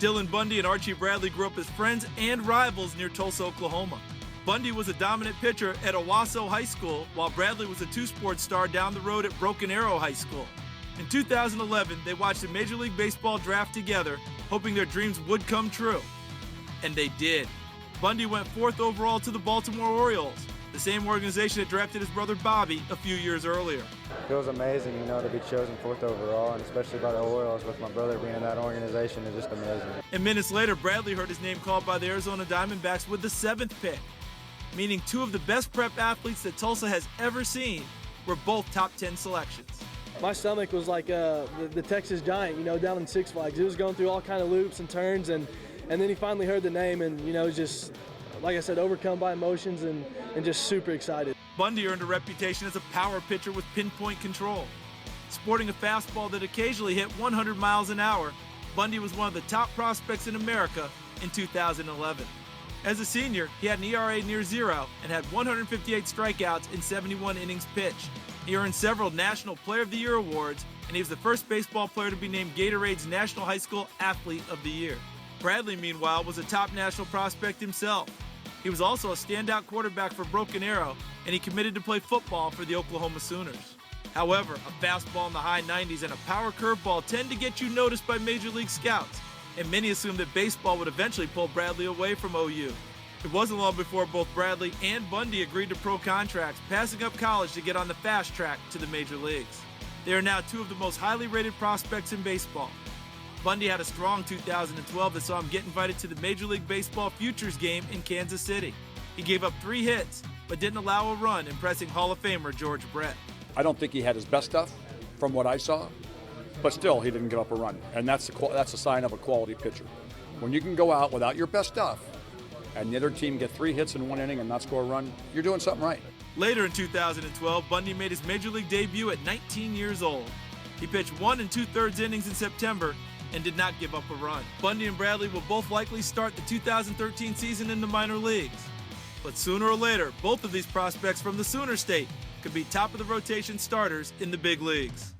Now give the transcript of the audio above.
Dylan Bundy and Archie Bradley grew up as friends and rivals near Tulsa, Oklahoma. Bundy was a dominant pitcher at Owasso High School, while Bradley was a two-sport star down the road at Broken Arrow High School. In 2011, they watched a Major League Baseball draft together, hoping their dreams would come true. And they did. Bundy went 4th overall to the Baltimore Orioles, the same organization that drafted his brother Bobby a few years earlier. It was amazing, to be chosen 4th overall, and especially by the Orioles with my brother being in that organization is just amazing. And minutes later, Bradley heard his name called by the Arizona Diamondbacks with the 7th pick, meaning two of the best prep athletes that Tulsa has ever seen were both top 10 selections. My stomach was like the Texas Giant, down in Six Flags. It was going through all kind of loops and turns, and then he finally heard the name, and just, like I said, overcome by emotions and just super excited. Bundy earned a reputation as a power pitcher with pinpoint control. Sporting a fastball that occasionally hit 100 miles an hour, Bundy was one of the top prospects in America in 2011. As a senior, he had an ERA near 0 and had 158 strikeouts in 71 innings pitched. He earned several National Player of the Year awards, and he was the first baseball player to be named Gatorade's National High School Athlete of the Year. Bradley, meanwhile, was a top national prospect himself. He was also a standout quarterback for Broken Arrow, and he committed to play football for the Oklahoma Sooners. However, a fastball in the high 90s and a power curveball tend to get you noticed by Major League scouts, and many assumed that baseball would eventually pull Bradley away from OU. It wasn't long before both Bradley and Bundy agreed to pro contracts, passing up college to get on the fast track to the major leagues. They are now two of the most highly rated prospects in baseball. Bundy had a strong 2012 that saw him get invited to the Major League Baseball Futures game in Kansas City. He gave up 3 hits, but didn't allow a run, impressing Hall of Famer George Brett. I don't think he had his best stuff from what I saw, but still he didn't give up a run, and that's a sign of a quality pitcher. When you can go out without your best stuff and the other team get 3 hits in 1 inning and not score a run, you're doing something right. Later in 2012, Bundy made his Major League debut at 19 years old. He pitched 1 2/3 innings in September and did not give up a run. Bundy and Bradley will both likely start the 2013 season in the minor leagues. But sooner or later, both of these prospects from the Sooner State could be top of the rotation starters in the big leagues.